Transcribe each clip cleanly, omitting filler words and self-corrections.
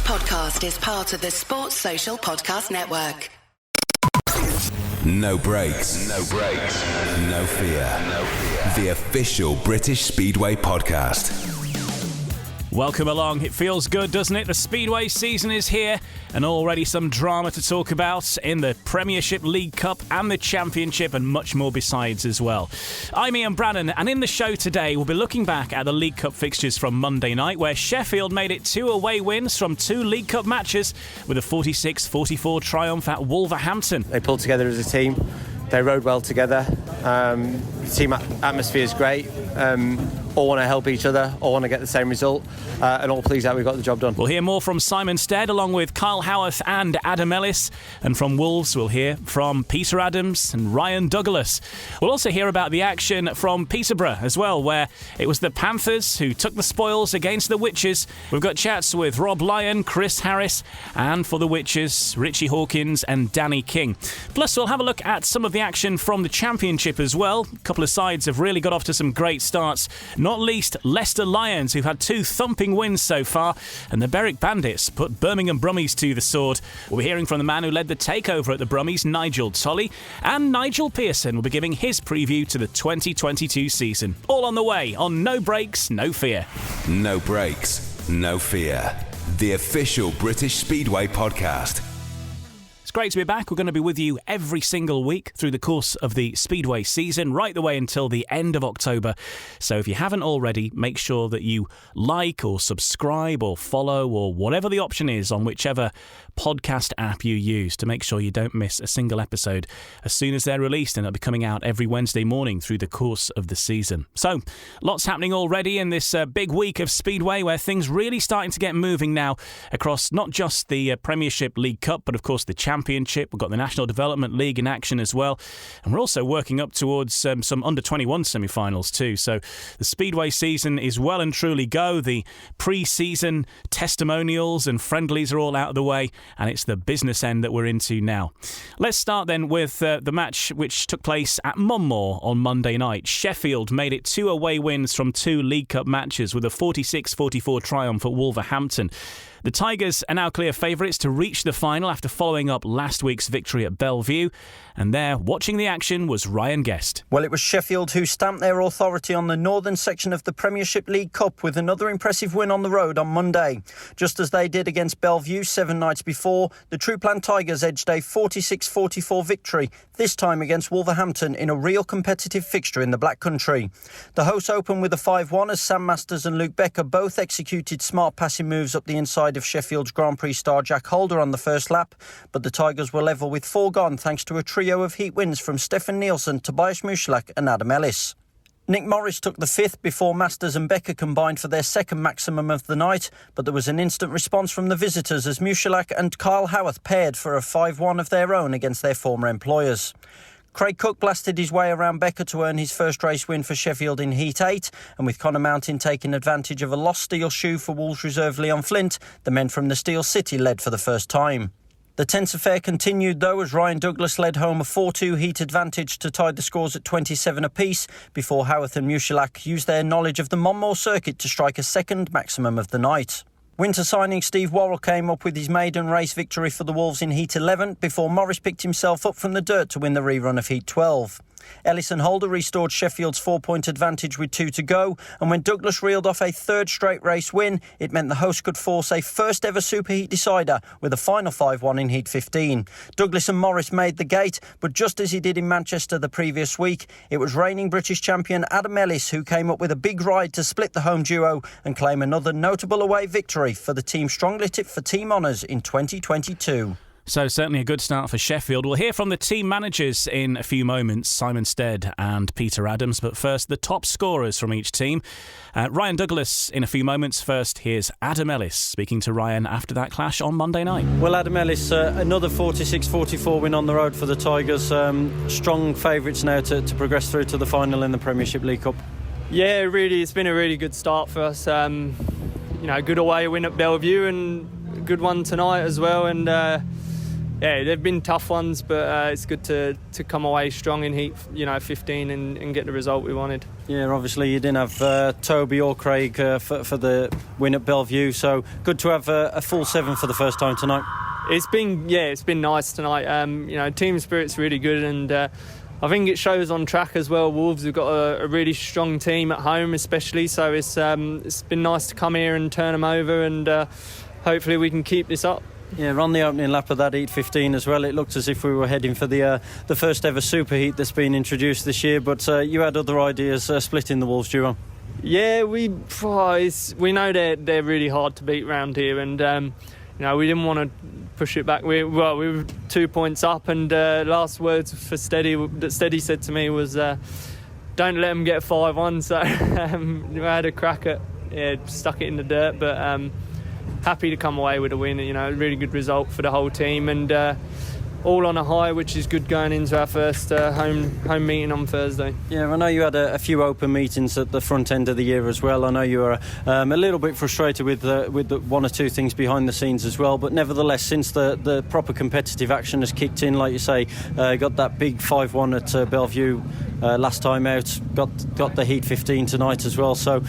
podcast is part of the Sports Social Podcast Network. No brakes, no fear. The official British Speedway podcast. Welcome along. It feels good, doesn't it? The Speedway season is here, and already some drama to talk about in the Premiership, League Cup and the Championship, and much more besides as well. I'm Ian Brannan, and in the show today we'll be looking back at the League Cup fixtures from Monday night, where Sheffield made it 2 away wins from 2 League Cup matches with a 46-44 triumph at Wolverhampton. They pulled together as a team. They rode well together. The team atmosphere is great. All want to help each other, all want to get the same result, and all pleased that we got the job done. We'll hear more from Simon Stead along with Kyle Howarth and Adam Ellis, and from Wolves we'll hear from Peter Adams and Ryan Douglas. We'll also hear about the action from Peterborough as well, where it was the Panthers who took the spoils against the Witches. We've got chats with Rob Lyon, Chris Harris, and for the Witches, Richie Hawkins and Danny King. Plus we'll have a look at some of the action from the Championship as well. A couple of sides have really got off to some great starts, not least Leicester Lions, who've had 2 thumping wins so far, and the Berwick Bandits put Birmingham Brummies to the sword. We'll be hearing from the man who led the takeover at the Brummies, Nigel Tolley, and Nigel Pearson will be giving his preview to the 2022 season. All on the way on No Brakes, No Fear. No brakes, no fear. The official British Speedway podcast. It's great to be back. We're going to be with you every single week through the course of the Speedway season, right the way until the end of October. So if you haven't already, make sure that you like or subscribe or follow or whatever the option is on whichever podcast app you use to make sure you don't miss a single episode as soon as they're released, and they'll be coming out every Wednesday morning through the course of the season. So lots happening already in this big week of Speedway, where things really starting to get moving now across not just the Premiership, League Cup, but of course the Championship. We've got the National Development League in action as well, and we're also working up towards some under-21 semi-finals too. So the Speedway season is well and truly go. The pre-season testimonials and friendlies are all out of the way, and it's the business end that we're into now. Let's start then with the match which took place at Monmore on Monday night. Sheffield made it 2 away wins from 2 League Cup matches with a 46-44 triumph at Wolverhampton. The Tigers are now clear favourites to reach the final after following up last week's victory at Bellevue. And there, watching the action, was Ryan Guest. Well, it was Sheffield who stamped their authority on the northern section of the Premiership League Cup with another impressive win on the road on Monday. Just as they did against Bellevue 7 nights before, the Troopland Tigers edged a 46-44 victory, this time against Wolverhampton in a real competitive fixture in the Black Country. The hosts opened with a 5-1 as Sam Masters and Luke Becker both executed smart passing moves up the inside of Sheffield's Grand Prix star Jack Holder on the first lap, but the Tigers were level with 4 gone thanks to a trio of heat wins from Stefan Nielsen, Tobias Muchalak and Adam Ellis. Nick Morris took the 5th before Masters and Becker combined for their second maximum of the night, but there was an instant response from the visitors as Muchalak and Kyle Howarth paired for a 5-1 of their own against their former employers. Craig Cook blasted his way around Becker to earn his first race win for Sheffield in Heat 8, and with Connor Mountain taking advantage of a lost steel shoe for Wolves reserve Leon Flint, the men from the Steel City led for the first time. The tense affair continued though as Ryan Douglas led home a 4-2 heat advantage to tie the scores at 27 apiece before Howarth and Muchalak used their knowledge of the Monmore circuit to strike a second maximum of the night. Winter signing Steve Worrell came up with his maiden race victory for the Wolves in Heat 11 before Morris picked himself up from the dirt to win the rerun of Heat 12. Ellis and Holder restored Sheffield's 4-point advantage with 2 to go, and when Douglas reeled off a third straight race win, it meant the host could force a first ever Superheat decider with a final 5-1 in Heat 15. Douglas and Morris made the gate, but just as he did in Manchester the previous week, it was reigning British champion Adam Ellis who came up with a big ride to split the home duo and claim another notable away victory for the team strongly tipped for team honours in 2022. So certainly a good start for Sheffield. We'll hear from the team managers in a few moments, Simon Stead and Peter Adams. But first, the top scorers from each team. Ryan Douglas in a few moments. First, here's Adam Ellis speaking to Ryan after that clash on Monday night. Well, Adam Ellis, another 46-44 win on the road for the Tigers. Strong favourites now to progress through to the final in the Premiership League Cup. Yeah, really, it's been a really good start for us. Good away win at Bellevue and a good one tonight as well. And Yeah, they've been tough ones, but it's good to come away strong in heat 15 and get the result we wanted. Yeah, obviously you didn't have Toby or Craig for the win at Bellevue, so good to have a full 7 for the first time tonight. It's been nice tonight. Team spirit's really good, and I think it shows on track as well. Wolves have got a really strong team at home, especially. So it's been nice to come here and turn them over, and hopefully we can keep this up. Yeah, on the opening lap of that Heat 15 as well, it looked as if we were heading for the first ever superheat that's been introduced this year. But you had other ideas splitting the Wolves duo. Yeah, we know they're really hard to beat round here, and we didn't want to push it back. We were 2 points up, and last words for Steady that Steady said to me was, "Don't let them get 5-1." So we had a crack at stuck it in the dirt, but. Happy to come away with a win. A really good result for the whole team, and all on a high, which is good going into our first home meeting on Thursday. Yeah, I know you had a few open meetings at the front end of the year as well. I know you were a little bit frustrated with the one or two things behind the scenes as well, but nevertheless, since the proper competitive action has kicked in, like you say, got that big 5-1 at Bellevue last time out, got the Heat 15 tonight as well, so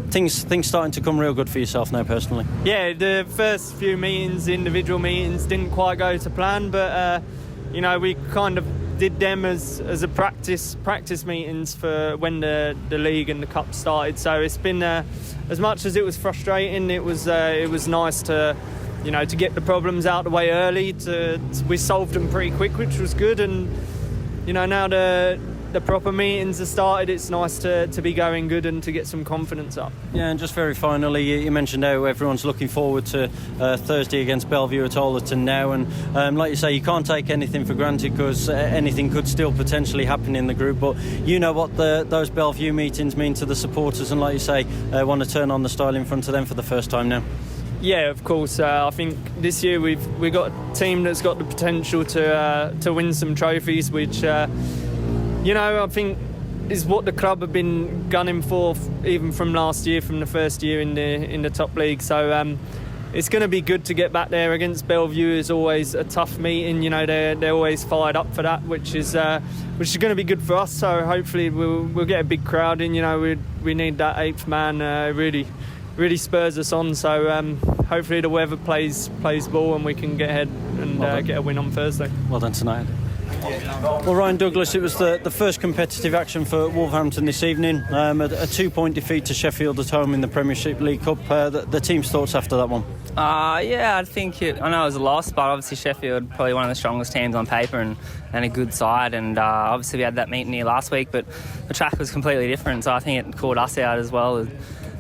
things starting to come real good for yourself now personally. Yeah, the first few meetings, individual meetings, didn't quite go to plan, but we kind of did them as a practice meetings for when the league and the cup started. So it's been as much as it was frustrating, it was nice to get the problems out of the way early. We solved them pretty quick, which was good, and now the proper meetings have started. It's nice to be going good and to get some confidence up. Yeah, and just very finally, you mentioned how everyone's looking forward to Thursday against Bellevue at Howarth now, and like you say, you can't take anything for granted because anything could still potentially happen in the group, but you know what those Bellevue meetings mean to the supporters, and like you say, want to turn on the style in front of them for the first time now. Yeah, of course. I think this year we've got a team that's got the potential to win some trophies, which I think is what the club have been gunning for even from last year, from the first year in the top league. So it's going to be good to get back there against Bellevue. Is always a tough meeting. They're always fired up for that, which is going to be good for us. So hopefully we'll get a big crowd in. We need that eighth man. Really spurs us on. So hopefully the weather plays ball and we can get ahead and get a win on Thursday. Well done tonight. Well, Ryan Douglas, it was the first competitive action for Wolverhampton this evening. A 2-point defeat to Sheffield at home in the Premiership League Cup. The team's thoughts after that one? I think I know it was a loss, but obviously Sheffield probably one of the strongest teams on paper and a good side, and obviously we had that meeting here last week, but the track was completely different, so I think it caught us out as well.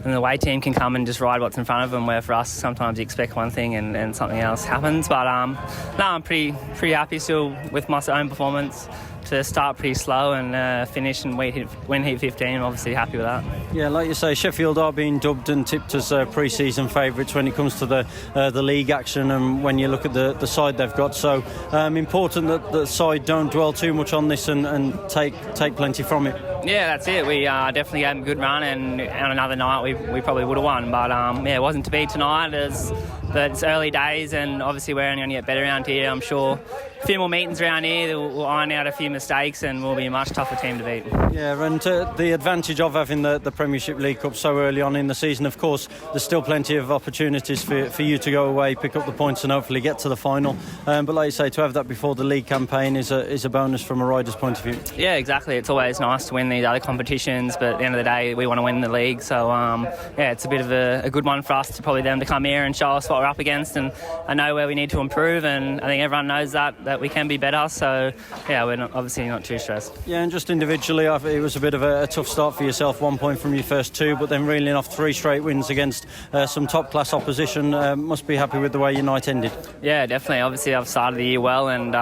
And the away team can come and just ride what's in front of them, where for us sometimes you expect one thing and something else happens. But I'm pretty happy still with my own performance to start pretty slow and finish and win Heat 15. I'm obviously happy with that. Yeah, like you say, Sheffield are being dubbed and tipped as pre-season favourites when it comes to the league action, and when you look at the side they've got. So important that the side don't dwell too much on this and take plenty from it. Yeah, that's it. We definitely had a good run, and on another night we probably would have won. But it wasn't to be tonight. It's early days, and obviously we're only going to get better around here. I'm sure a few more meetings around here will iron out a few mistakes, and we'll be a much tougher team to beat. Yeah, and the advantage of having the Premiership League Cup so early on in the season, of course, there's still plenty of opportunities for you to go away, pick up the points, and hopefully get to the final. But like you say, to have that before the league campaign is a bonus from a rider's point of view. Yeah, exactly. It's always nice to win these other competitions, but at the end of the day, we want to win the league. So it's a bit of a good one for us to probably them to come here and show us what we're up against, and I know where we need to improve, and I think everyone knows that we can be better. So yeah, we're obviously not too stressed. Yeah, and just individually, it was a bit of a tough start for yourself. 1 point from your first two, but then reeling off 3 straight wins against some top class opposition. Must be happy with the way your night ended. Yeah, definitely. Obviously I've started the year well, and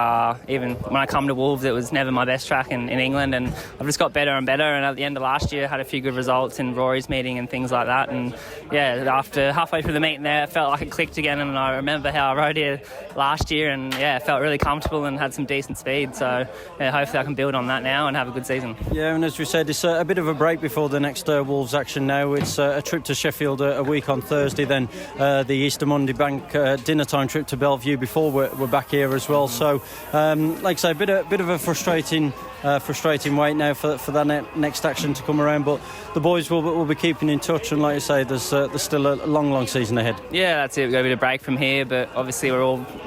even when I come to Wolves, it was never my best track in England, and I've just got better and better, and at the end of last year had a few good results in Rory's meeting and things like that, and yeah, after halfway through the meeting there, it felt like it clicked again, and I remember how I rode here last year, and yeah, felt really comfortable and had some decent speed. So yeah, hopefully I can build on that now and have a good season. Yeah, and as we said, it's a bit of a break before the next Wolves action now. It's a trip to Sheffield a week on Thursday, then the Easter Monday bank dinner time trip to Bellevue before we're back here as well. So, like I say, a bit of a frustrating wait now for that next action to come around, but the boys will be keeping in touch, and like you say, there's still a long season ahead. Yeah, that's it. We've got a bit of break from here, but obviously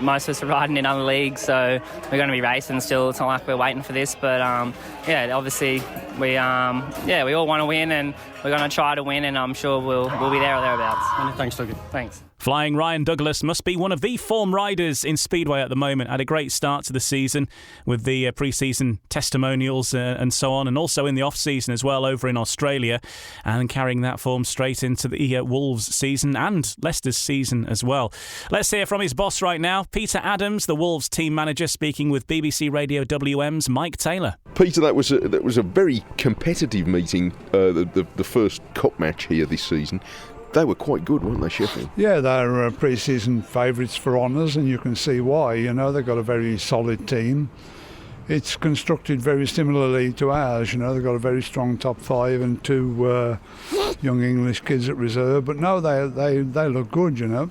most of us are riding in other leagues, so we're going to be racing still. It's not like we're waiting for this, but obviously we all want to win, and we're going to try to win, and I'm sure we'll be there or thereabouts. Many thanks, Dougie. Thanks. Flying Ryan Douglas must be one of the form riders in Speedway at the moment. Had a great start to the season with the pre-season testimonials and so on, and also in the off-season as well over in Australia, and carrying that form straight into the Wolves season and Leicester's season as well. Let's hear from his boss right now, Peter Adams, the Wolves team manager, speaking with BBC Radio WM's Mike Taylor. Peter, that was a very competitive meeting, the first cup match here this season. They were quite good, weren't they, Sheffield? Yeah, they're pre-season favourites for honours, and you can see why. You know, they've got a very solid team. It's constructed very similarly to ours. You know, they've got a very strong top five and two young English kids at reserve. But no, they look good, you know.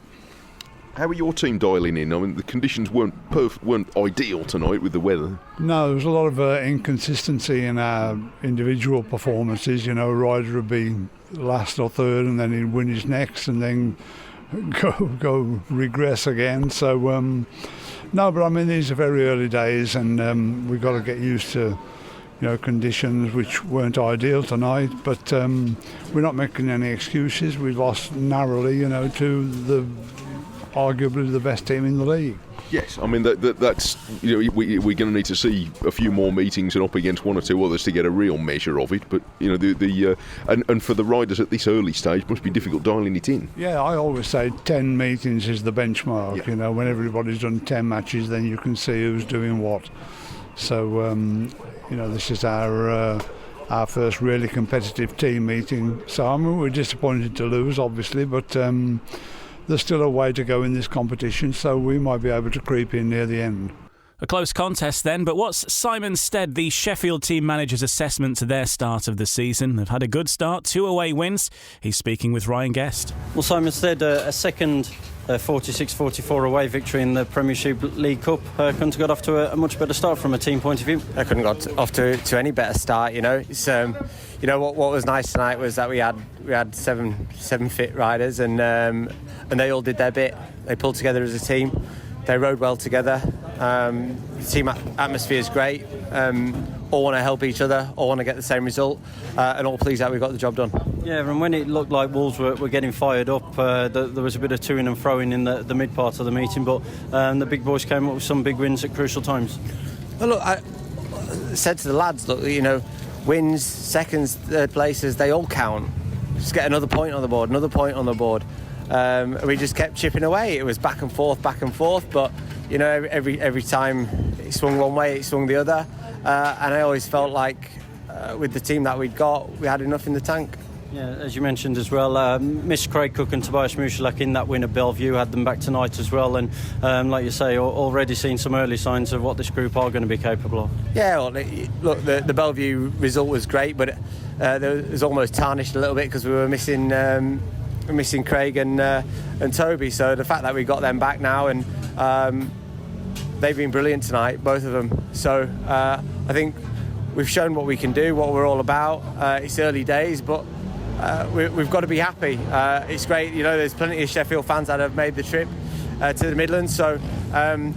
How are your team dialing in? I mean, the conditions weren't ideal tonight with the weather. No, there was a lot of inconsistency in our individual performances. You know, a rider would be last or third, and then he'd win his next, and then go regress again. So no, but I mean, these are very early days, and we've got to get used to conditions which weren't ideal tonight. But we're not making any excuses. We lost narrowly, to the arguably the best team in the league. Yes, I mean that's we're going to need to see a few more meetings and up against one or two others to get a real measure of it. But and for the riders at this early stage, must be difficult dialing it in. Yeah, I always say 10 meetings is the benchmark. Yeah. When everybody's done 10 matches, then you can see who's doing what. So this is our first really competitive team meeting. So I mean, we're disappointed to lose, obviously, but there's still a way to go in this competition, so we might be able to creep in near the end. A close contest then, but what's Simon Stead, the Sheffield team manager's assessment to their start of the season? They've had a good start, 2 away wins. He's speaking with Ryan Guest. Well, Simon Stead, a second 46-44 away victory in the Premiership League Cup. Couldn't have got off to a much better start from a team point of view. I couldn't have got off to any better start. It's what was nice tonight was that we had seven fit riders, and they all did their bit. They pulled together as a team. They rode well together. The team atmosphere is great. All want to help each other, all want to get the same result, and all pleased that we got the job done. Yeah, and when it looked like Wolves were getting fired up, there was a bit of to-ing and fro-ing in the mid part of the meeting, but the big boys came up with some big wins at crucial times. Well, look, I said to the lads, look, wins, seconds, third places, they all count. Just get another point on the board. We just kept chipping away. It was back and forth, but every time it swung one way, it swung the other, and I always felt like with the team that we'd got, we had enough in the tank. Yeah, as you mentioned as well, Miss Craig Cook and Tobias Muchalak in that win at Bellevue had them back tonight as well, and like you say, already seen some early signs of what this group are going to be capable of. Yeah, well, look, the Bellevue result was great, but it was almost tarnished a little bit because we were missing Craig and Toby. So the fact that we got them back now, and they've been brilliant tonight, both of them. So I think we've shown what we can do, what we're all about. It's early days, but we've got to be happy. It's great, there's plenty of Sheffield fans that have made the trip to the Midlands, so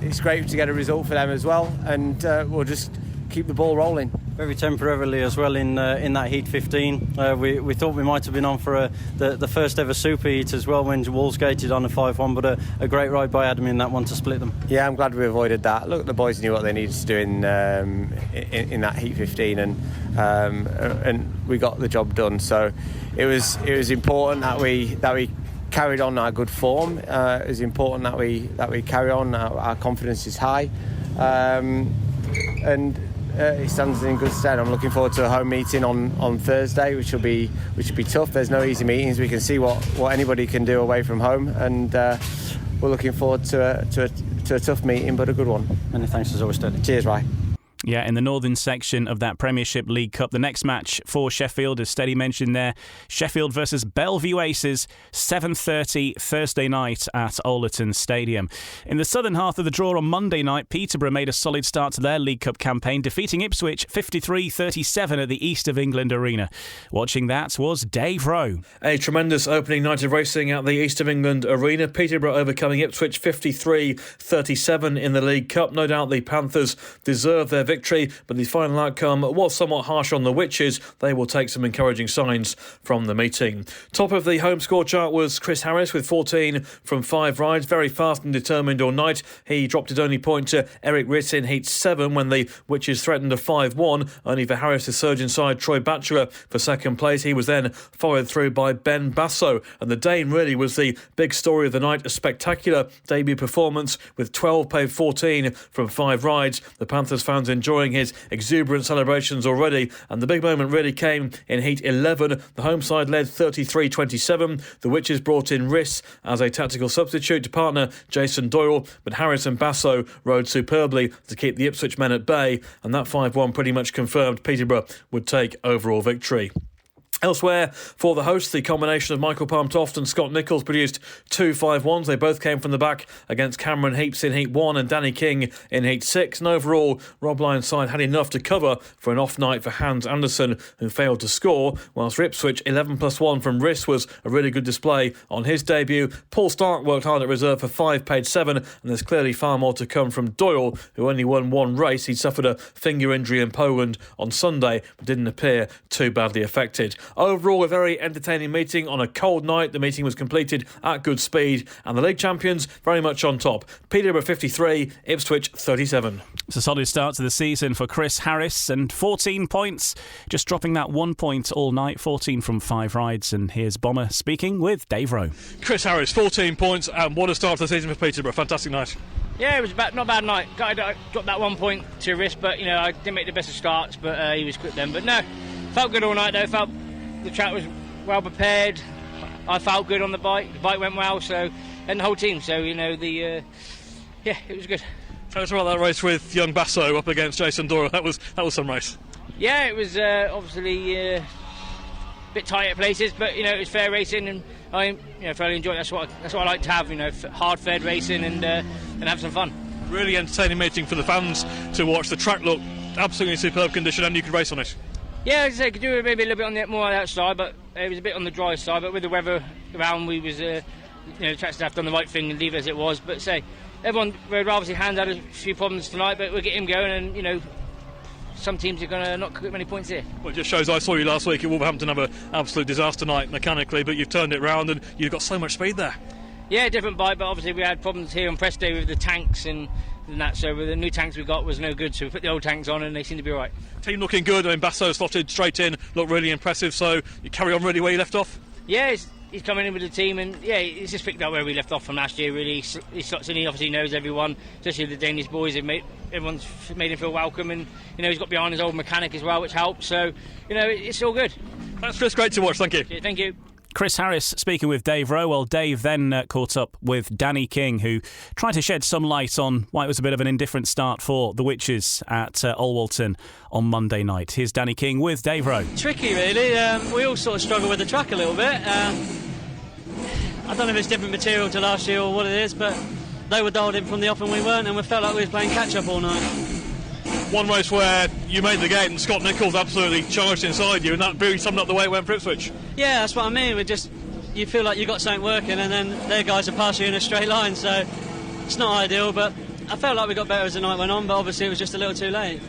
it's great to get a result for them as well, and we'll just keep the ball rolling. Very temporarily as well in that Heat 15. We thought we might have been on for the first ever Super Heat as well when Wolves gated on a 5-1, but a great ride by Adam in that one to split them. Yeah, I'm glad we avoided that. Look, the boys knew what they needed to do in that Heat 15, and we got the job done. So it was important that we carried on our good form. It was important that we carry on. Our confidence is high, and it stands in good stead. I'm looking forward to a home meeting on Thursday, which will be tough. There's no easy meetings. We can see what anybody can do away from home, and we're looking forward to a tough meeting, but a good one. Many thanks as always, Stead. Cheers, Ray. Yeah, in the northern section of that Premiership League Cup, the next match for Sheffield, as Steady mentioned there, Sheffield versus Bellevue Aces, 7:30 Thursday night at Ollerton Stadium. In the southern half of the draw on Monday night, Peterborough made a solid start to their League Cup campaign, defeating Ipswich 53-37 at the East of England Arena. Watching that was Dave Rowe. A tremendous opening night of racing at the East of England Arena. Peterborough overcoming Ipswich 53-37 in the League Cup. No doubt the Panthers deserve their victory, but the final outcome was somewhat harsh on the Witches. They will take some encouraging signs from the meeting. Top of the home score chart was Chris Harris with 14 from 5 rides. Very fast and determined all night. He dropped his only point to Eric Ritt in Heat 7 when the Witches threatened a 5-1, only for Harris to surge inside Troy Batchelor for second place. He was then followed through by Ben Basso, and the Dane really was the big story of the night. A spectacular debut performance with 12 paid 14 from 5 rides. The Panthers fans enjoying his exuberant celebrations already, and the big moment really came in Heat 11. The home side led 33-27. The Witches brought in Riss as a tactical substitute to partner Jason Doyle, but Harris and Basso rode superbly to keep the Ipswich men at bay, and that 5-1 pretty much confirmed Peterborough would take overall victory. Elsewhere, for the hosts, the combination of Michael Palmtoft and Scott Nicholls produced 2 5-1s. They both came from the back against Cameron Heaps in Heat 1 and Danny King in Heat 6. And overall, Rob Lyon's side had enough to cover for an off night for Hans Anderson, who failed to score, whilst for Ipswich, 11+1 from Riss was a really good display on his debut. Paul Stark worked hard at reserve for 5 paid 7, and there's clearly far more to come from Doyle, who only won 1 race. He suffered a finger injury in Poland on Sunday, but didn't appear too badly affected. Overall, a very entertaining meeting on a cold night. The meeting was completed at good speed, and the league champions very much on top. Peterborough 53, Ipswich 37. It's a solid start to the season for Chris Harris, and 14 points, just dropping that 1 point all night, 14 from 5 rides. And here's Bomber speaking with Dave Rowe. Chris Harris, 14 points, and what a start to the season for Peterborough. Fantastic night. Yeah, it was not a bad night. I dropped that 1 point to Riss, but I didn't make the best of starts, but he was quick then. But no, felt good all night though. Felt the track was well prepared. I felt good on the bike. The bike went well, so, and the whole team. So it was good. Tell us about that race with young Basso up against Jason Doyle. That was some race. Yeah, it was obviously a bit tight at places, but it was fair racing, and I thoroughly enjoyed it. That's what I like to have. Hard fed racing and have some fun. Really entertaining meeting for the fans to watch. The track looked absolutely superb condition, and you could race on it. Yeah, as I say, could do maybe a little bit on the more on the outside, but it was a bit on the dry side. But with the weather around, we was the track staff done the right thing and leave it as it was. But say everyone, obviously, Hans had a few problems tonight, but we'll get him going, and some teams are going to not get many points here. Well, it just shows. I saw you last week at Wolverhampton have an absolute disaster night mechanically, but you've turned it round and you've got so much speed there. Yeah, different bike, but obviously we had problems here on press day with the tanks and that, so with the new tanks we got was no good, so we put the old tanks on and they seem to be all right. Team looking good. I mean, Basso slotted straight in, looked really impressive, so you carry on really where you left off? Yeah, he's coming in with the team, and yeah, he's just picked up where we left off from last year, really. He slots in, he obviously knows everyone, especially the Danish boys. Everyone's made him feel welcome, and he's got behind his old mechanic as well, which helps, so it's all good. That's just great to watch. Thank you. Yeah, thank you. Chris Harris speaking with Dave Rowe. Well, Dave then caught up with Danny King, who tried to shed some light on why it was a bit of an indifferent start for the Witches at Olwalton on Monday night. Here's Danny King with Dave Rowe. Tricky, really. We all sort of struggle with the track a little bit. I don't know if it's different material to last year or what it is, but they were dialed in from the off and we weren't, and we felt like we were playing catch-up all night. One race where you made the gate and Scott Nicholls absolutely charged inside you, and that really summed up the way it went for Ipswich. Yeah, that's what I mean. You feel like you got something working, and then their guys are passing you in a straight line, so it's not ideal, but I felt like we got better as the night went on, but obviously it was just a little too late.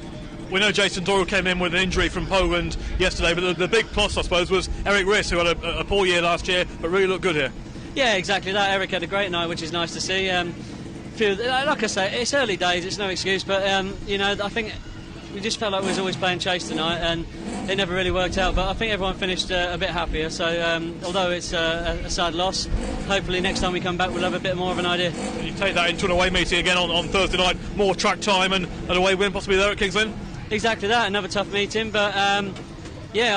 We know Jason Doyle came in with an injury from Poland yesterday, but the big plus, I suppose, was Eric Riss, who had a poor year last year, but really looked good here. Yeah, exactly that. Eric had a great night, which is nice to see. Like I say, it's early days, it's no excuse, but I think we just felt like we was always playing chase tonight, and it never really worked out, but I think everyone finished a bit happier, so although it's a sad loss, hopefully next time we come back we'll have a bit more of an idea. You take that into an away meeting again on Thursday night, more track time and an away win possibly there at Kings Lynn? Exactly that, another tough meeting, but I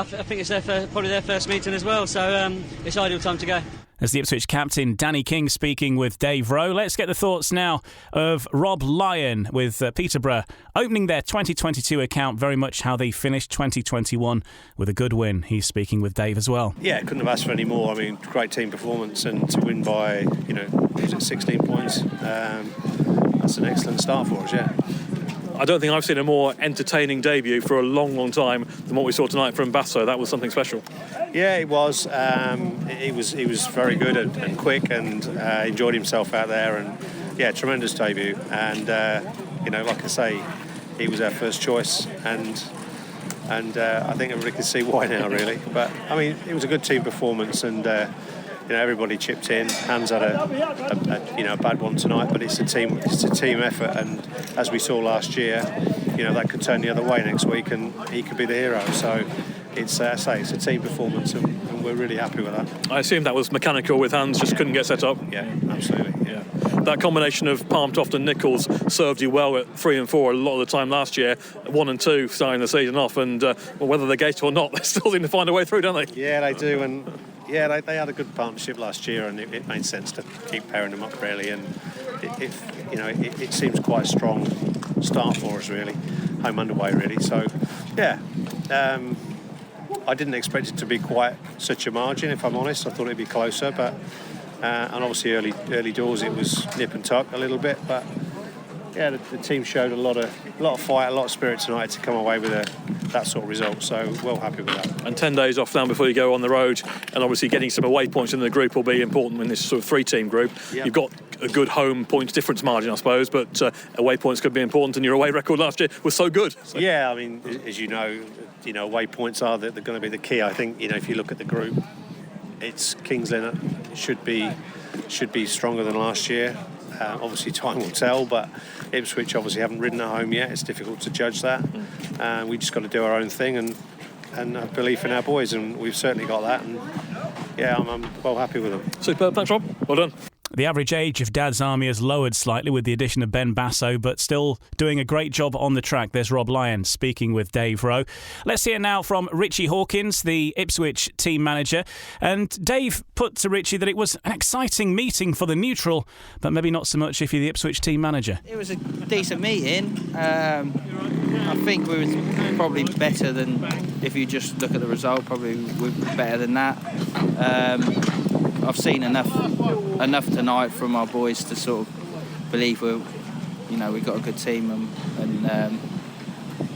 think it's probably their first meeting as well, so it's ideal time to go. As the Ipswich captain Danny King speaking with Dave Rowe. Let's get the thoughts now of Rob Lyon with Peterborough opening their 2022 account very much how they finished 2021 with a good win. He's speaking with Dave as well. Yeah, couldn't have asked for any more. I mean, great team performance, and to win by, 16 points, that's an excellent start for us, yeah. I don't think I've seen a more entertaining debut for a long, long time than what we saw tonight from Basso. That was something special. Yeah, it was. He was very good and quick, and enjoyed himself out there. And yeah, tremendous debut. And like I say, he was our first choice, and I think everybody can see why now, really. But I mean, it was a good team performance, and everybody chipped in. Hans had a bad one tonight, but it's a team effort, and as we saw last year, that could turn the other way next week, and he could be the hero. So it's a team performance, and we're really happy with that. I assume that was mechanical with Hans, just couldn't get set up. Yeah, absolutely. Yeah. That combination of Palmtoft and Nichols served you well at 3 and 4 a lot of the time last year, 1 and 2 starting the season off, and whether they gate or not, they still seem to find a way through, don't they? Yeah, they do, and yeah, they had a good partnership last year, and it made sense to keep pairing them up, really. And it seems quite a strong start for us, really, home underway, really. So, yeah, I didn't expect it to be quite such a margin, if I'm honest. I thought it'd be closer, but and obviously early doors it was nip and tuck a little bit, but yeah, the team showed a lot of fight, a lot of spirit tonight to come away with that sort of result. So well happy with that. And 10 days off now before you go on the road, and obviously getting some away points in the group will be important in this sort of 3-team group. Yep. You've got a good home points difference margin, I suppose, but away points could be important, and your away record last year was so good. So. Yeah, I mean, as you know, away points are they're going to be the key. I think if you look at the group, it's Kings Lynn should be stronger than last year. Obviously time will tell, but Ipswich obviously haven't ridden at home yet. It's difficult to judge that. We just got to do our own thing and have belief in our boys, and we've certainly got that. And yeah, I'm well happy with them. Superb, thanks Rob, well done. The average age of Dad's Army has lowered slightly with the addition of Ben Basso, but still doing a great job on the track. There's Rob Lyon speaking with Dave Rowe. Let's hear now from Richie Hawkins, the Ipswich team manager. And Dave put to Richie that it was an exciting meeting for the neutral, but maybe not so much if you're the Ipswich team manager. It was a decent meeting. I think we were probably better than, if you just look at the result, probably we're better than that. I've seen enough tonight from our boys to sort of believe we've got a good team and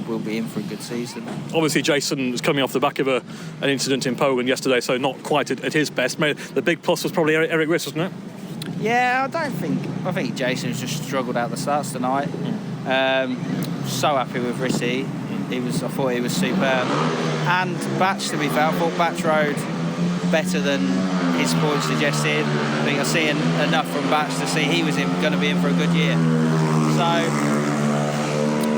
we'll be in for a good season. Obviously, Jason was coming off the back of an incident in Poland yesterday, so not quite at his best. The big plus was probably Eric Riss, wasn't it? Yeah, I think Jason's just struggled out the starts tonight. So happy with Rissy. I thought he was superb. And Batch, to be fair, I thought Batch rode better than his points suggested. I think I've seen enough from Batch to see he was going to be in for a good year. So,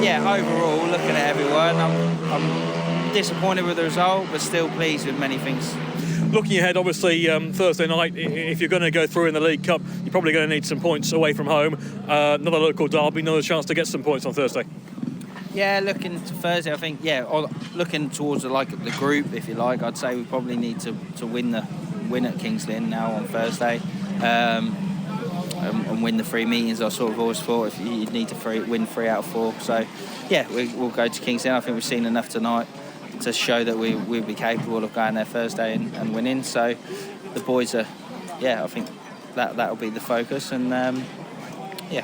yeah, overall, looking at everyone, I'm disappointed with the result, but still pleased with many things. Looking ahead, obviously, Thursday night, if you're going to go through in the League Cup, you're probably going to need some points away from home. Another local derby, another chance to get some points on Thursday. Yeah, looking to Thursday, I think, looking towards the group, if you like, I'd say we probably need to win at Kings Lynn now on Thursday, and win the 3 meetings. I sort of always thought if you'd need to win 3 out of 4. So, yeah, we'll go to Kings Lynn. I think we've seen enough tonight to show that we'll be capable of going there Thursday and winning. So the boys are, I think that'll be the focus, and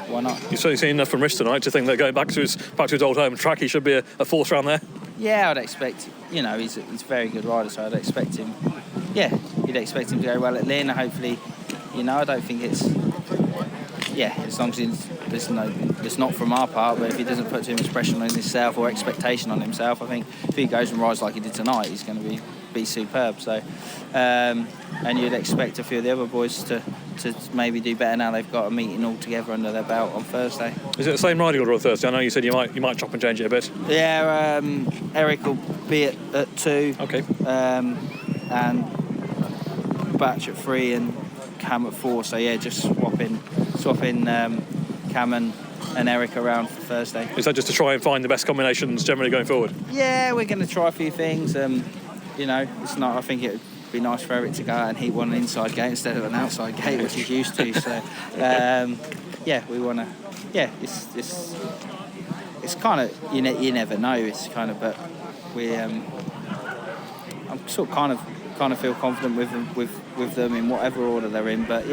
why not? You've certainly seen enough from Riss tonight to think that going back to his old home track, he should be a force round there. Yeah, I'd expect. He's a very good rider, so I'd expect him. Yeah, you'd expect him to go well at Lynn. Hopefully, I don't think it's. Yeah, as long as it's not from our part, but if he doesn't put too much pressure on himself or expectation on himself, I think if he goes and rides like he did tonight, he's going to be superb. So, and you'd expect a few of the other boys to maybe do better now they've got a meeting all together under their belt on Thursday. Is it the same riding order on Thursday? I know you said you might chop and change it a bit. Yeah, Eric will be at 2. Okay. And Batch at 3 and Cam at 4. So yeah, just swapping Cam and Eric around for Thursday. Is that just to try and find the best combinations generally going forward? Yeah, we're going to try a few things. It's not. I think be nice for Eric to go out and he won an inside gate instead of an outside gate, which he's used to. So, we want to. Yeah, it's kind of you never know. It's kind of, but we. I'm sort of kind of feel confident with them in whatever order they're in. But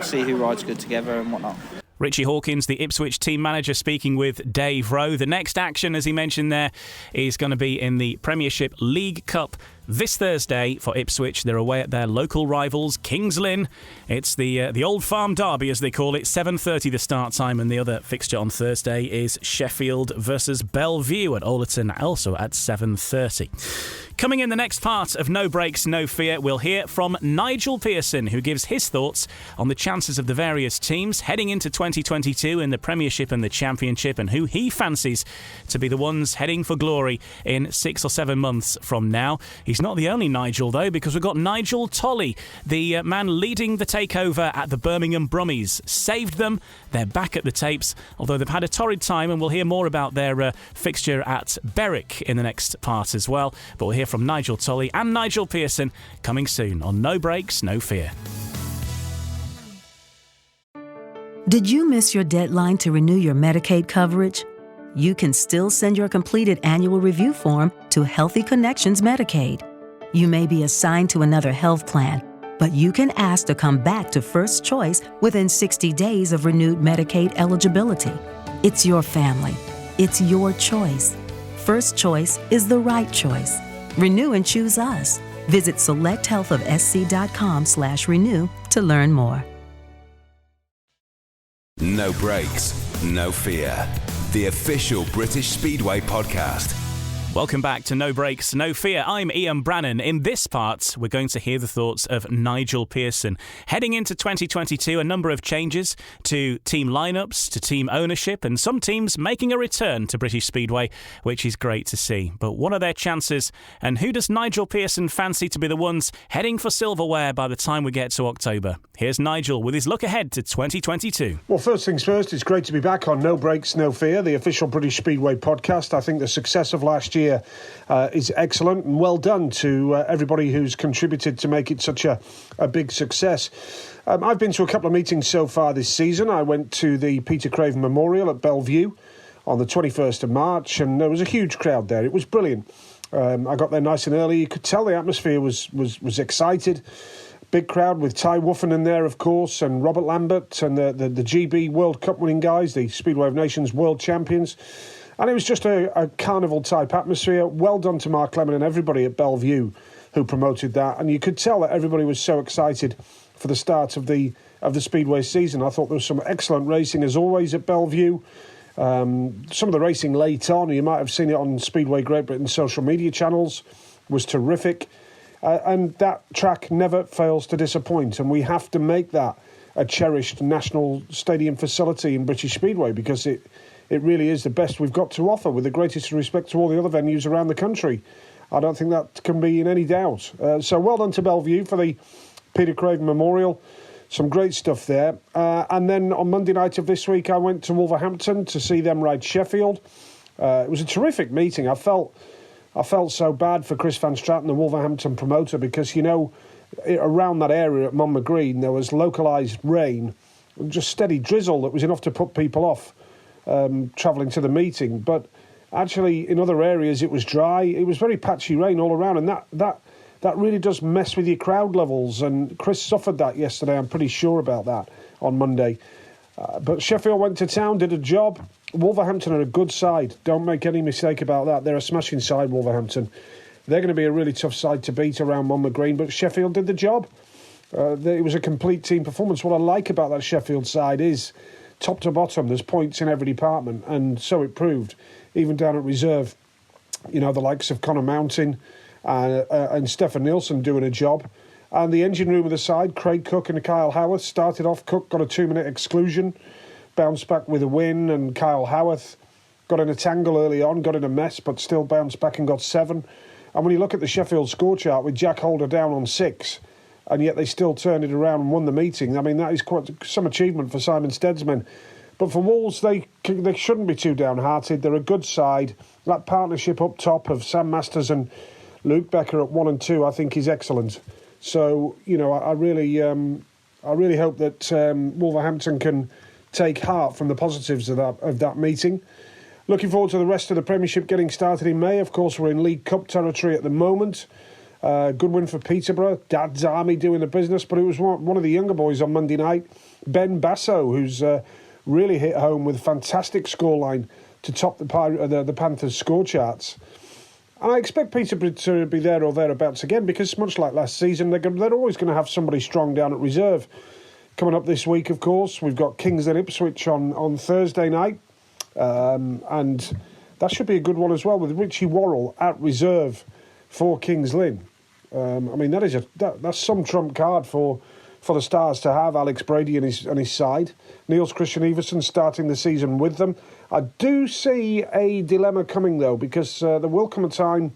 see who rides good together and whatnot. Richie Hawkins, the Ipswich team manager, speaking with Dave Rowe. The next action, as he mentioned there, is going to be in the Premiership League Cup this Thursday for Ipswich. They're away at their local rivals, Kings Lynn. It's the Old Farm Derby, as they call it. 7:30 the start time, and the other fixture on Thursday is Sheffield versus Bellevue at Ollerton, also at 7:30. Coming in the next part of No Breaks, No Fear, we'll hear from Nigel Pearson, who gives his thoughts on the chances of the various teams heading into 2022 in the Premiership and the Championship, and who he fancies to be the ones heading for glory in 6 or 7 months from now. He's not the only Nigel, though, because we've got Nigel Tolley, the man leading the takeover at the Birmingham Brummies. Saved them. They're back at the tapes, although they've had a torrid time, and we'll hear more about their fixture at Berwick in the next part as well. But we'll hear from Nigel Tolley and Nigel Pearson coming soon on No Breaks, No Fear. Did you miss your deadline to renew your Medicaid coverage? You can still send your completed annual review form to Healthy Connections Medicaid. You may be assigned to another health plan, but you can ask to come back to First Choice within 60 days of renewed Medicaid eligibility. It's your family. It's your choice. First Choice is the right choice. Renew and choose us. Visit selecthealthofsc.com/renew to learn more. No Breaks, No Fear. The official British Speedway podcast. Welcome back to No Breaks, No Fear. I'm Ian Brannan. In this part, we're going to hear the thoughts of Nigel Pearson. Heading into 2022, a number of changes to team lineups, to team ownership, and some teams making a return to British Speedway, which is great to see. But what are their chances, and who does Nigel Pearson fancy to be the ones heading for silverware by the time we get to October? Here's Nigel with his look ahead to 2022. Well, first things first, it's great to be back on No Breaks, No Fear, the official British Speedway podcast. I think the success of last year is excellent, and well done to everybody who's contributed to make it such a big success. I've been to a couple of meetings so far this season. I went to the Peter Craven Memorial at Bellevue on the 21st of March, and there was a huge crowd there. It was brilliant. I got there nice and early. You could tell the atmosphere was excited. Big crowd with Ty Woofen there, of course, and Robert Lambert and the GB World Cup winning guys, the Speedway of Nations world champions. And it was just a carnival-type atmosphere. Well done to Mark Lemon and everybody at Bellevue who promoted that. And you could tell that everybody was so excited for the start of the Speedway season. I thought there was some excellent racing, as always, at Bellevue. Some of the racing late on, you might have seen it on Speedway Great Britain social media channels, was terrific. And that track never fails to disappoint. And we have to make that a cherished national stadium facility in British Speedway, because it really is the best we've got to offer, with the greatest respect to all the other venues around the country. I don't think that can be in any doubt. So well done to Bellevue for the Peter Craven Memorial. Some great stuff there. And then on Monday night of this week, I went to Wolverhampton to see them ride Sheffield. It was a terrific meeting. I felt so bad for Chris Van Straten, the Wolverhampton promoter, because, around that area at Monmouth Green, there was localised rain, just steady drizzle that was enough to put people off travelling to the meeting. But actually in other areas it was dry. It was very patchy rain all around, and that really does mess with your crowd levels, and Chris suffered that yesterday. I'm pretty sure about that on Monday. But Sheffield went to town, did a job. Wolverhampton are a good side, don't make any mistake about that. They're a smashing side, Wolverhampton. They're going to be a really tough side to beat around Monmouth Green, but Sheffield did the job. It was a complete team performance. What I like about that Sheffield side is, top to bottom, there's points in every department, and so it proved, even down at reserve. The likes of Connor Mountain and Stefan Nielsen doing a job. And the engine room of the side, Craig Cook and Kyle Howarth, started off. Cook got a 2-minute exclusion, bounced back with a win, and Kyle Howarth got in a tangle early on, got in a mess, but still bounced back and got 7. And when you look at the Sheffield score chart with Jack Holder down on 6, and yet they still turned it around and won the meeting, I mean, that is quite some achievement for Simon Stead's men. But for Wolves, they shouldn't be too downhearted. They're a good side. That partnership up top of Sam Masters and Luke Becker at 1 and 2, I think, is excellent. So, I really hope that Wolverhampton can take heart from the positives of that meeting. Looking forward to the rest of the Premiership getting started in May. Of course, we're in League Cup territory at the moment. Good win for Peterborough. Dad's Army doing the business, but it was one of the younger boys on Monday night, Ben Basso, who's really hit home with a fantastic scoreline to top the Panthers' score charts. And I expect Peterborough to be there or thereabouts again, because much like last season, they're always going to have somebody strong down at reserve. Coming up this week, of course, we've got Kings and Ipswich on Thursday night. And that should be a good one as well, with Richie Worrell at reserve for Kings Lynn. That's some trump card for the Stars to have Alex Brady and his side. Niels Christian Everson starting the season with them. I do see a dilemma coming, though, because there will come a time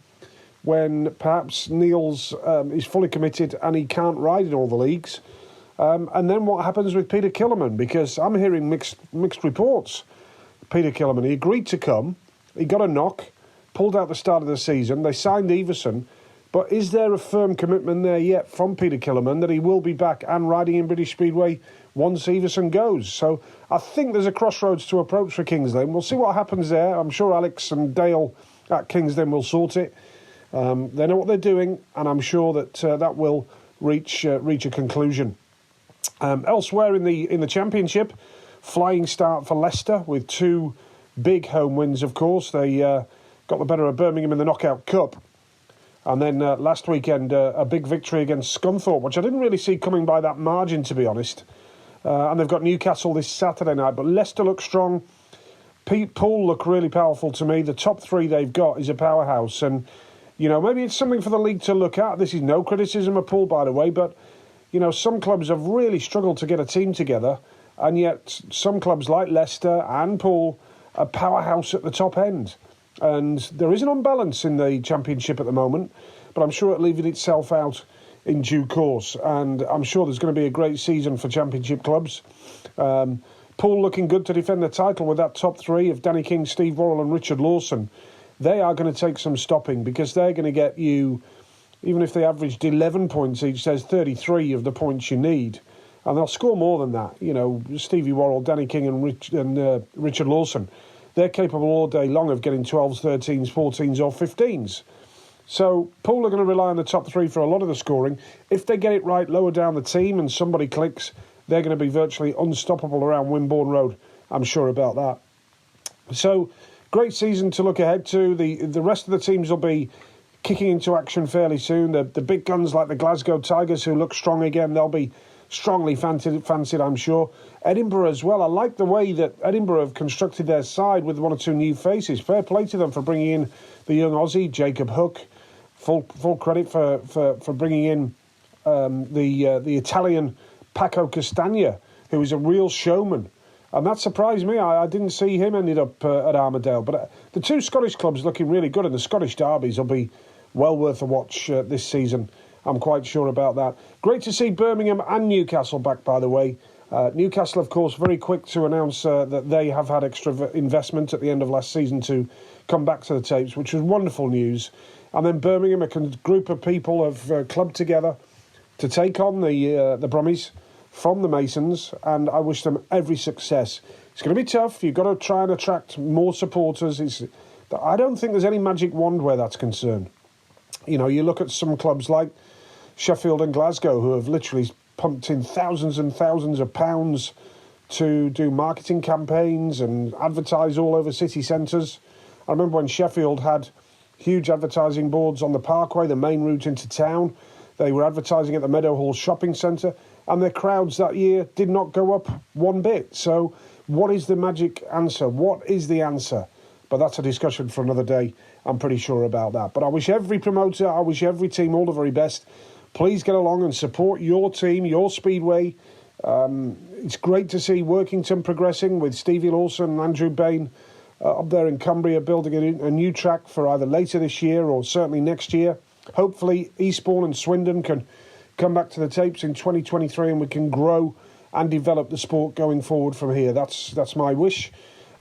when perhaps Niels is fully committed and he can't ride in all the leagues. And then what happens with Peter Killerman? Because I'm hearing mixed reports. Peter Killerman, he agreed to come, he got a knock, pulled out the start of the season, they signed Everson, but is there a firm commitment there yet from Peter Killerman that he will be back and riding in British Speedway once Everson goes? So I think there's a crossroads to approach for Kings Lynn. We'll see what happens there. I'm sure Alex and Dale at Kings Lynn will sort it. They know what they're doing, and I'm sure that that will reach a conclusion. Elsewhere in the Championship, flying start for Leicester with 2 big home wins, of course. They got the better of Birmingham in the Knockout Cup. And then last weekend, a big victory against Scunthorpe, which I didn't really see coming by that margin, to be honest. And they've got Newcastle this Saturday night. But Leicester look strong. Poole look really powerful to me. The top 3 they've got is a powerhouse. And, maybe it's something for the league to look at. This is no criticism of Poole, by the way. But, some clubs have really struggled to get a team together. And yet some clubs like Leicester and Poole are powerhouse at the top end. And there is an unbalance in the Championship at the moment, but I'm sure it'll even itself out in due course. And I'm sure there's going to be a great season for Championship clubs. Poole looking good to defend the title with that top 3 of Danny King, Steve Worrell and Richard Lawson. They are going to take some stopping, because they're going to get you, even if they averaged 11 points each, there's 33 of the points you need. And they'll score more than that. Stevie Worrell, Danny King and Richard Lawson, they're capable all day long of getting 12s, 13s, 14s or 15s. So Poole are going to rely on the top 3 for a lot of the scoring. If they get it right lower down the team and somebody clicks, they're going to be virtually unstoppable around Wimborne Road. I'm sure about that. So great season to look ahead to. The rest of the teams will be kicking into action fairly soon. The big guns like the Glasgow Tigers, who look strong again, they'll be strongly fancied, I'm sure. Edinburgh as well. I like the way that Edinburgh have constructed their side with 1 or 2 new faces. Fair play to them for bringing in the young Aussie, Jacob Hook. Full credit for bringing in the Italian Paco Castagna, who is a real showman. And that surprised me. I didn't see him ended up at Armadale. But the 2 Scottish clubs looking really good, and the Scottish derbies will be well worth a watch this season. I'm quite sure about that. Great to see Birmingham and Newcastle back, by the way. Newcastle, of course, very quick to announce that they have had extra investment at the end of last season to come back to the tapes, which was wonderful news. And then Birmingham, a group of people have clubbed together to take on the Brummies from the Masons, and I wish them every success. It's going to be tough. You've got to try and attract more supporters. I don't think there's any magic wand where that's concerned. You look at some clubs like Sheffield and Glasgow, who have literally pumped in thousands and thousands of pounds to do marketing campaigns and advertise all over city centres. I remember when Sheffield had huge advertising boards on the Parkway, the main route into town. They were advertising at the Meadowhall shopping centre, and their crowds that year did not go up one bit. So what is the magic answer? What is the answer? But that's a discussion for another day. I'm pretty sure about that. But I wish every promoter, I wish every team all the very best. Please get along and support your team, your Speedway. It's great to see Workington progressing with Stevie Lawson and Andrew Bain up there in Cumbria building a new track for either later this year or certainly next year. Hopefully Eastbourne and Swindon can come back to the tapes in 2023 and we can grow and develop the sport going forward from here. That's my wish.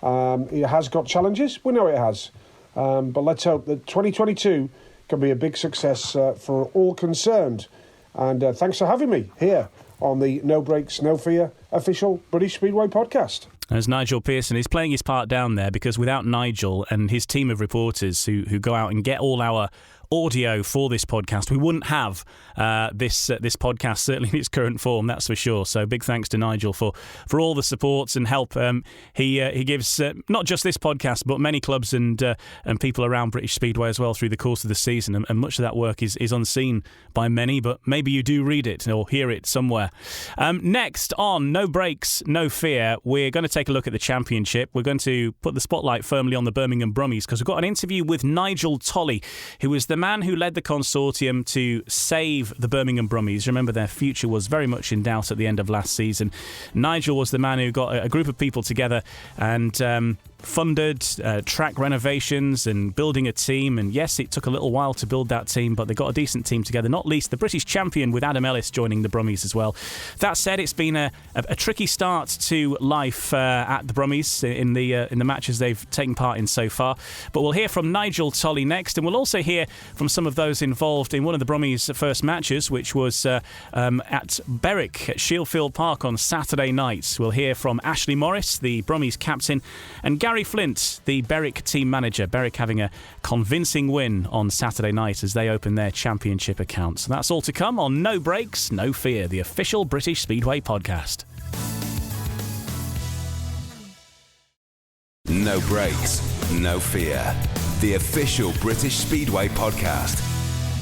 It has got challenges. We know it has. But let's hope that 2022 can be a big success for all concerned. And thanks for having me here on the No Brakes, No Fear official British Speedway podcast. As Nigel Pearson is playing his part down there, because without Nigel and his team of reporters who go out and get all our audio for this podcast, we wouldn't have this podcast, certainly in its current form, that's for sure. So big thanks to Nigel for all the supports and help he gives not just this podcast but many clubs and people around British Speedway as well through the course of the season, and much of that work is unseen by many, but maybe you do read it or hear it somewhere. Next on No Brakes, No Fear, we're going to take a look at the championship. We're going to put the spotlight firmly on the Birmingham Brummies because we've got an interview with Nigel Tolley, who was the man who led the consortium to save the Birmingham Brummies. Remember, their future was very much in doubt at the end of last season. Nigel was the man who got a group of people together and funded track renovations and building a team, and yes, it took a little while to build that team, but they got a decent team together, not least the British champion with Adam Ellis joining the Brummies as well. That said, it's been a tricky start to life at the Brummies in the matches they've taken part in so far, but we'll hear from Nigel Tolley next, and we'll also hear from some of those involved in one of the Brummies' first matches, which was at Berwick at Shieldfield Park on Saturday night. We'll hear from Ashley Morris, the Brummies captain, and Gary Flint, the Berwick team manager. Berwick having a convincing win on Saturday night as they open their championship account. So that's all to come on No Brakes, No Fear, the official British Speedway podcast. No Brakes, No Fear, the official British Speedway podcast.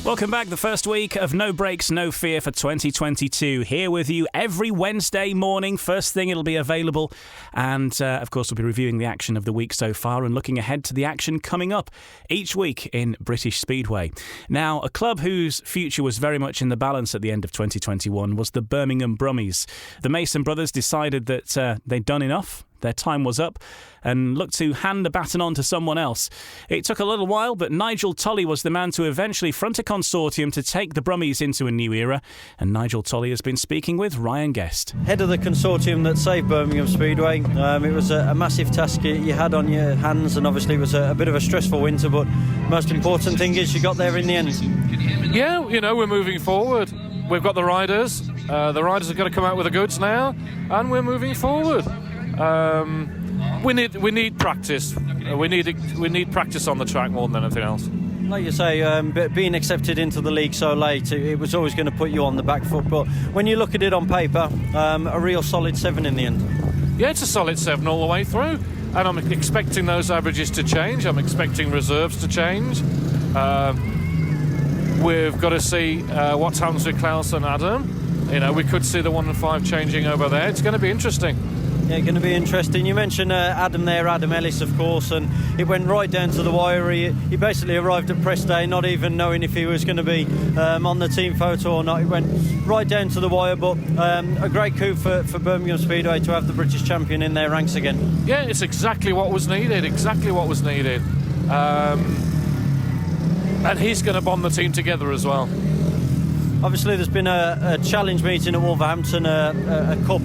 Welcome back. The first week of No Brakes, No Fear for 2022. Here with you every Wednesday morning. First thing, it'll be available. And, of course, we'll be reviewing the action of the week so far and looking ahead to the action coming up each week in British Speedway. Now, a club whose future was very much in the balance at the end of 2021 was the Birmingham Brummies. The Mason brothers decided that they'd done enough. Their time was up and looked to hand the baton on to someone else. It took a little while, but Nigel Tolley was the man to eventually front a consortium to take the Brummies into a new era. And Nigel Tolley has been speaking with Ryan Guest. Head of the consortium that saved Birmingham Speedway. It was a massive task you had on your hands, and obviously it was a bit of a stressful winter, but most important thing is you got there in the end. Yeah, we're moving forward. We've got the riders. The riders have got to come out with the goods now, and we're moving forward. We need practice. We need practice on the track more than anything else. Like you say, being accepted into the league so late, it was always going to put you on the back foot. But when you look at it on paper, a real solid 7 in the end. Yeah, it's a solid 7 all the way through, and I'm expecting those averages to change. I'm expecting reserves to change. We've got to see what happens with Klaus and Adam. We could see the 1 and 5 changing over there. It's going to be interesting. Yeah, going to be interesting. You mentioned Adam there, Adam Ellis, of course, and it went right down to the wire. He basically arrived at press day not even knowing if he was going to be on the team photo or not. It went right down to the wire, but a great coup for Birmingham Speedway to have the British champion in their ranks again. Yeah, it's exactly what was needed, and he's going to bond the team together as well. Obviously, there's been a challenge meeting at Wolverhampton, a cup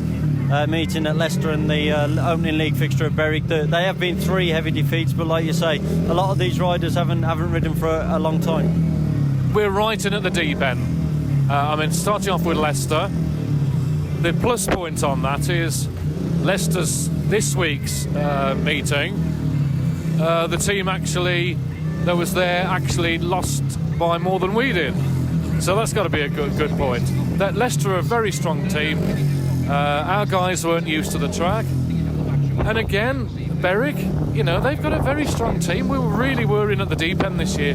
meeting at Leicester and the opening league fixture at Berwick. They have been 3 heavy defeats, but like you say, a lot of these riders haven't ridden for a long time. We're right in at the deep end. Starting off with Leicester, the plus point on that is Leicester's this week's meeting. The team that was there actually lost by more than we did, so that's got to be a good point. That Leicester are a very strong team. Our guys weren't used to the track, and again, Berwick, they've got a very strong team. We really were in at the deep end this year.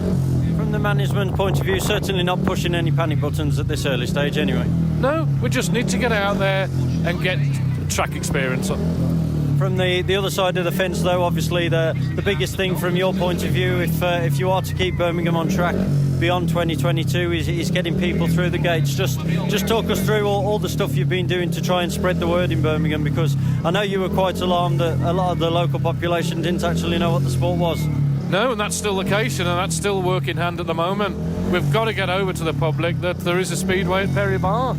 From the management point of view, certainly not pushing any panic buttons at this early stage anyway. No, we just need to get out there and get track experience up. From the other side of the fence, though, obviously the biggest thing from your point of view, if you are to keep Birmingham on track beyond 2022, is getting people through the gates. Just talk us through all the stuff you've been doing to try and spread the word in Birmingham, because I know you were quite alarmed that a lot of the local population didn't actually know what the sport was. No, and that's still the case, and that's still work in hand at the moment. We've got to get over to the public that there is a speedway at Perry Bar.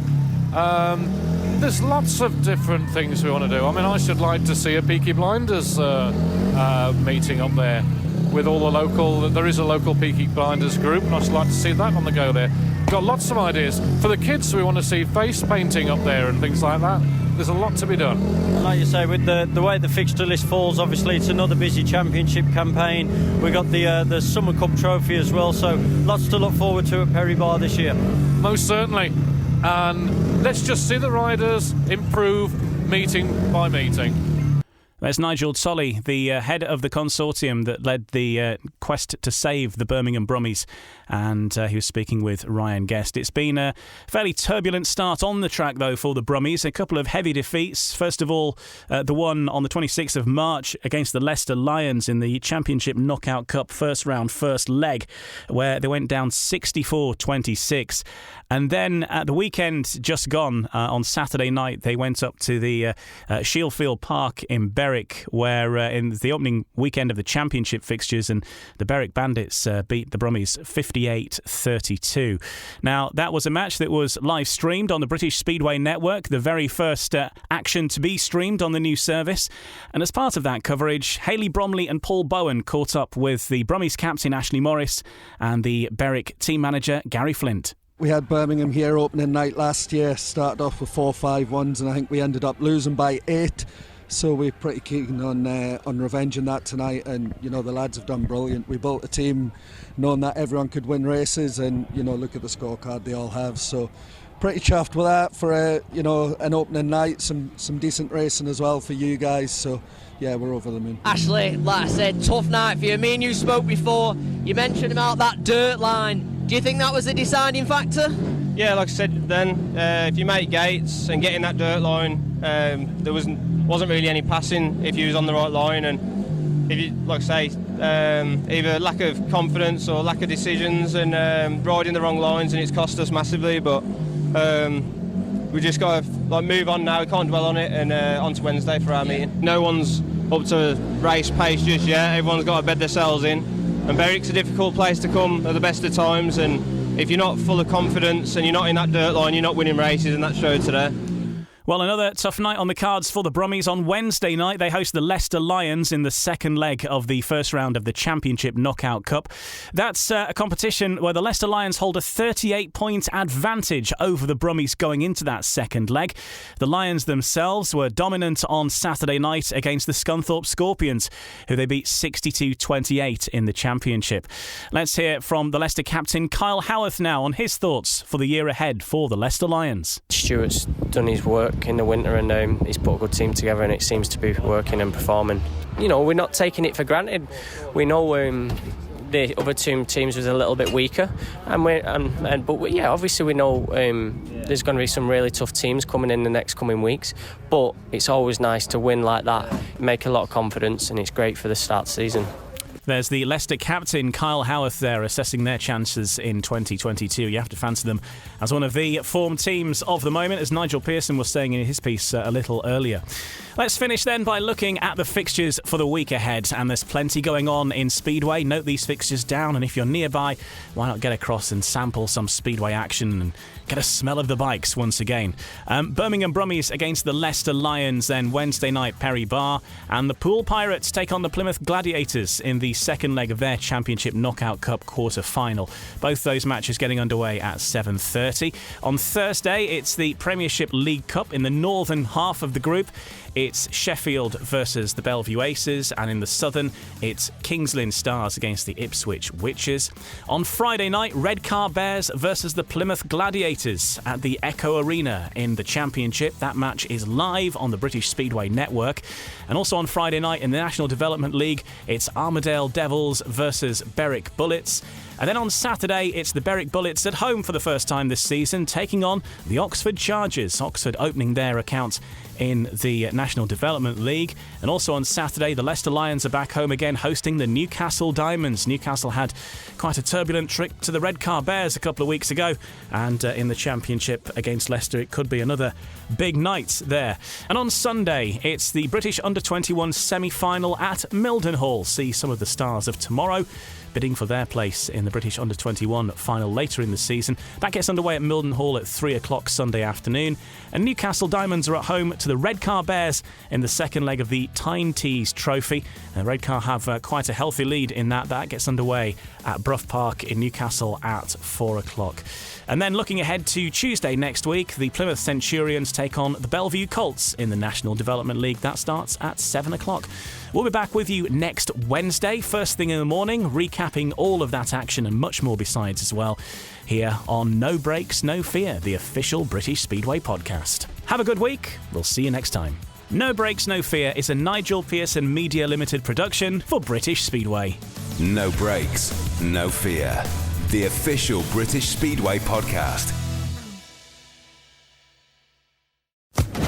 There's lots of different things we want to do. I should like to see a Peaky Blinders meeting up there. with all the local. There is a local Peaky Blinders group, and I'd just like to see that on the go there. Got lots of ideas for the kids. We want to see face painting up there and things like that. There's a lot to be done. Like you say, with the way the fixture list falls, obviously it's another busy championship campaign. We got the Summer Cup trophy as well, so lots to look forward to at Perry Bar this year. Most certainly. And let's just see the riders improve meeting by meeting. There's Nigel Tolley, the head of the consortium that led the quest to save the Birmingham Brummies, and he was speaking with Ryan Guest. It's been a fairly turbulent start on the track, though, for the Brummies. A couple of heavy defeats. First of all, the one on the 26th of March against the Leicester Lions in the Championship Knockout Cup first round, first leg, where they went down 64-26. And then at the weekend just gone, on Saturday night, they went up to the Shieldfield Park in Berwick, where in the opening weekend of the championship fixtures, and the Berwick Bandits beat the Brummies 58-32. Now, that was a match that was live streamed on the British Speedway network, the very first action to be streamed on the new service. And as part of that coverage, Hayley Bromley and Paul Bowen caught up with the Brummies captain Ashley Morris and the Berwick team manager Gary Flint. We had Birmingham here opening night last year, started off with 4-5-1s, and I think we ended up losing by 8. So we're pretty keen on revenging that tonight, and the lads have done brilliant. We built a team knowing that everyone could win races, and look at the scorecard they all have. So pretty chuffed with that for an opening night, some decent racing as well for you guys. So yeah, we're over the moon. Ashley, like I said, tough night for you. Me and you spoke before. You mentioned about that dirt line. Do you think that was a deciding factor? Yeah, like I said then, if you make gates and get in that dirt line, there wasn't really any passing if you was on the right line, and if you, like I say, either lack of confidence or lack of decisions and riding the wrong lines, and it's cost us massively. But we just got to move on now. We can't dwell on it, and on to Wednesday for our meeting. No one's up to race pace just yet. Everyone's got to bed themselves in. And Berwick's a difficult place to come at the best of times, and if you're not full of confidence and you're not in that dirt line, you're not winning races, and that showed today. Well, another tough night on the cards for the Brummies. On Wednesday night, they host the Leicester Lions in the second leg of the first round of the Championship Knockout Cup. That's a competition where the Leicester Lions hold a 38-point advantage over the Brummies going into that second leg. The Lions themselves were dominant on Saturday night against the Scunthorpe Scorpions, who they beat 62-28 in the Championship. Let's hear from the Leicester captain, Kyle Howarth, now on his thoughts for the year ahead for the Leicester Lions. Stuart's done his work in the winter, and he's put a good team together, and it seems to be working and performing. We're not taking it for granted. We know the other two teams was a little bit weaker, but obviously we know there's going to be some really tough teams coming in the next coming weeks. But it's always nice to win like that, make a lot of confidence, and it's great for the start of the season. There's the Leicester captain, Kyle Howarth, there assessing their chances in 2022. You have to fancy them as one of the form teams of the moment, as Nigel Pearson was saying in his piece a little earlier. Let's finish then by looking at the fixtures for the week ahead, and there's plenty going on in Speedway. Note these fixtures down, and if you're nearby, why not get across and sample some Speedway action and get a smell of the bikes once again. Birmingham Brummies against the Leicester Lions, then Wednesday night Perry Bar, and the Poole Pirates take on the Plymouth Gladiators in the second leg of their Championship Knockout Cup quarter-final. Both those matches getting underway at 7:30. On Thursday, it's the Premiership League Cup in the northern half of the group. It's Sheffield versus the Bellevue Aces, and in the southern, it's Kings Lynn Stars against the Ipswich Witches. On Friday night, Redcar Bears versus the Plymouth Gladiators at the Echo Arena in the Championship. That match is live on the British Speedway network. And also on Friday night in the National Development League, it's Armadale Devils versus Berwick Bullets. And then on Saturday, it's the Berwick Bullets at home for the first time this season, taking on the Oxford Chargers. Oxford opening their account in the National Development League. And also on Saturday, the Leicester Lions are back home again, hosting the Newcastle Diamonds. Newcastle had quite a turbulent trip to the Redcar Bears a couple of weeks ago, and in the Championship against Leicester, it could be another big night there. And on Sunday, it's the British Under-21 semi-final at Mildenhall. See some of the stars of tomorrow bidding for their place in in the British Under-21 final later in the season. That gets underway at Mildenhall at 3 o'clock Sunday afternoon. And Newcastle Diamonds are at home to the Redcar Bears in the second leg of the Tyne Tees Trophy. Redcar have quite a healthy lead in that. That gets underway at Brough Park in Newcastle at 4 o'clock. And then looking ahead to Tuesday next week, the Plymouth Centurions take on the Bellevue Colts in the National Development League. That starts at 7 o'clock. We'll be back with you next Wednesday, first thing in the morning, recapping all of that action and much more besides as well, here on No Brakes, No Fear, the official British Speedway podcast. Have a good week. We'll see you next time. No Brakes, No Fear is a Nigel Pearson Media Limited production for British Speedway. No Brakes, No Fear, the official British Speedway podcast.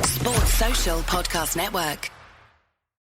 Sports Social Podcast Network.